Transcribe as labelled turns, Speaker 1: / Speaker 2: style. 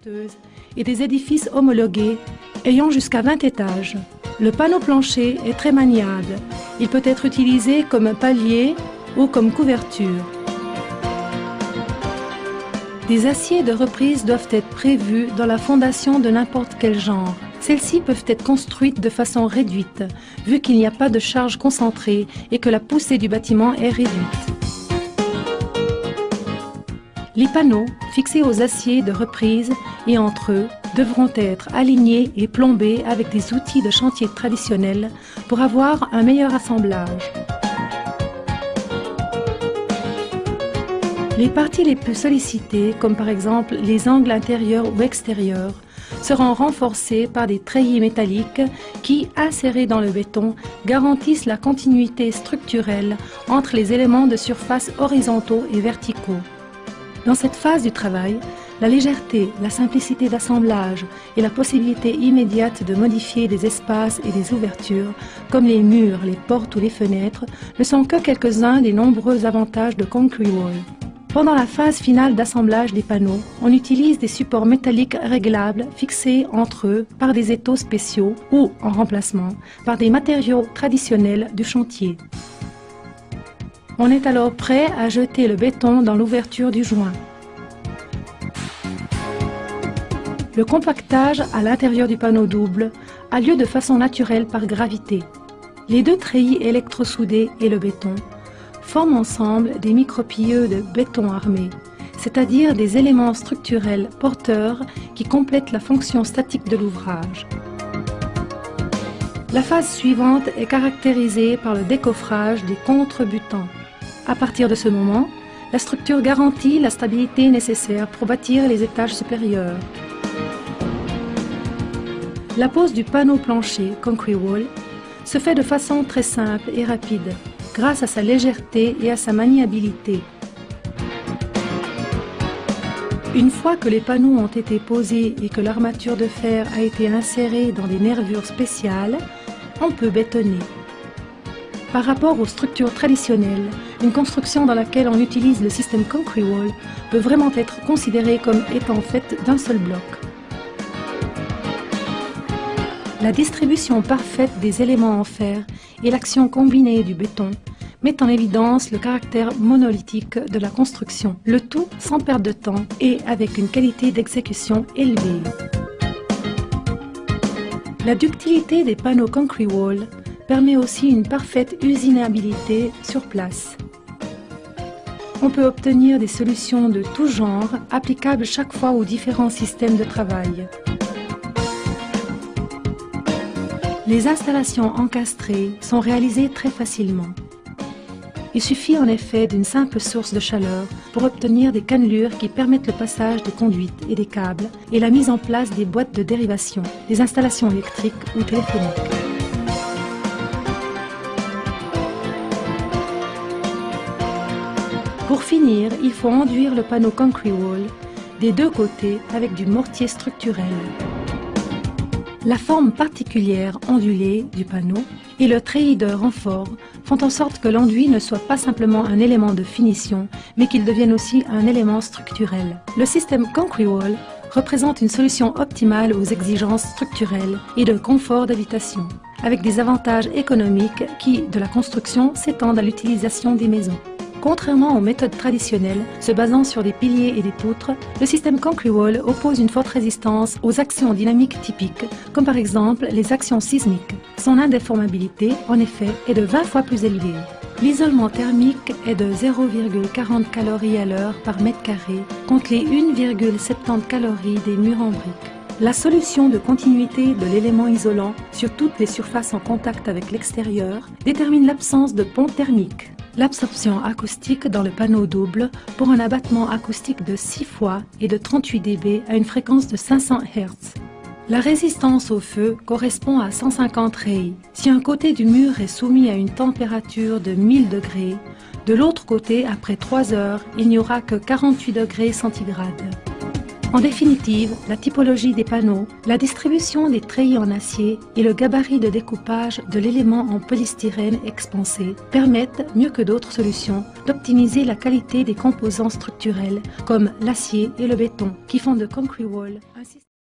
Speaker 1: porteuses et des édifices homologués ayant jusqu'à 20 étages. Le panneau plancher est très maniable. Il peut être utilisé comme palier ou comme couverture. Des aciers de reprise doivent être prévus dans la fondation de n'importe quel genre. Celles-ci peuvent être construites de façon réduite, vu qu'il n'y a pas de charge concentrée et que la poussée du bâtiment est réduite. Les panneaux, fixés aux aciers de reprise et entre eux, devront être alignés et plombés avec des outils de chantier traditionnels pour avoir un meilleur assemblage. Les parties les plus sollicitées, comme par exemple les angles intérieurs ou extérieurs, seront renforcées par des treillis métalliques qui, insérés dans le béton, garantissent la continuité structurelle entre les éléments de surface horizontaux et verticaux. Dans cette phase du travail, la légèreté, la simplicité d'assemblage et la possibilité immédiate de modifier des espaces et des ouvertures, comme les murs, les portes ou les fenêtres, ne sont que quelques-uns des nombreux avantages de Concrete Wall. Pendant la phase finale d'assemblage des panneaux, on utilise des supports métalliques réglables fixés entre eux par des étaux spéciaux ou, en remplacement, par des matériaux traditionnels du chantier. On est alors prêt à jeter le béton dans l'ouverture du joint. Le compactage à l'intérieur du panneau double a lieu de façon naturelle par gravité. Les deux treillis électrosoudés et le béton forment ensemble des micropilleux de béton armé, c'est-à-dire des éléments structurels porteurs qui complètent la fonction statique de l'ouvrage. La phase suivante est caractérisée par le décoffrage des contrebutants. À partir de ce moment, la structure garantit la stabilité nécessaire pour bâtir les étages supérieurs. La pose du panneau plancher Concrete Wall se fait de façon très simple et rapide, grâce à sa légèreté et à sa maniabilité. Une fois que les panneaux ont été posés et que l'armature de fer a été insérée dans des nervures spéciales, on peut bétonner. Par rapport aux structures traditionnelles, une construction dans laquelle on utilise le système Concrete Wall peut vraiment être considérée comme étant faite d'un seul bloc. La distribution parfaite des éléments en fer et l'action combinée du béton mettent en évidence le caractère monolithique de la construction, le tout sans perte de temps et avec une qualité d'exécution élevée. La ductilité des panneaux Concrete Wall permet aussi une parfaite usinabilité sur place. On peut obtenir des solutions de tout genre applicables chaque fois aux différents systèmes de travail. Les installations encastrées sont réalisées très facilement. Il suffit en effet d'une simple source de chaleur pour obtenir des cannelures qui permettent le passage des conduites et des câbles et la mise en place des boîtes de dérivation, des installations électriques ou téléphoniques. Pour finir, il faut enduire le panneau Concrete Wall des deux côtés avec du mortier structurel. La forme particulière ondulée du panneau et le treillis de renfort font en sorte que l'enduit ne soit pas simplement un élément de finition, mais qu'il devienne aussi un élément structurel. Le système Concrete Wall représente une solution optimale aux exigences structurelles et de confort d'habitation, avec des avantages économiques qui, de la construction, s'étendent à l'utilisation des maisons. Contrairement aux méthodes traditionnelles, se basant sur des piliers et des poutres, le système Concrete Wall oppose une forte résistance aux actions dynamiques typiques, comme par exemple les actions sismiques. Son indéformabilité, en effet, est de 20 fois plus élevée. L'isolement thermique est de 0,40 calories à l'heure par mètre carré, contre les 1,70 calories des murs en briques. La solution de continuité de l'élément isolant sur toutes les surfaces en contact avec l'extérieur détermine l'absence de pont thermique. L'absorption acoustique dans le panneau double pour un abattement acoustique de 6 fois et de 38 dB à une fréquence de 500 Hz. La résistance au feu correspond à 150 rei. Si un côté du mur est soumis à une température de 1000 degrés, de l'autre côté, après 3 heures, il n'y aura que 48 degrés centigrades. En définitive, la typologie des panneaux, la distribution des treillis en acier et le gabarit de découpage de l'élément en polystyrène expansé permettent, mieux que d'autres solutions, d'optimiser la qualité des composants structurels comme l'acier et le béton qui font de Concrete Wall un système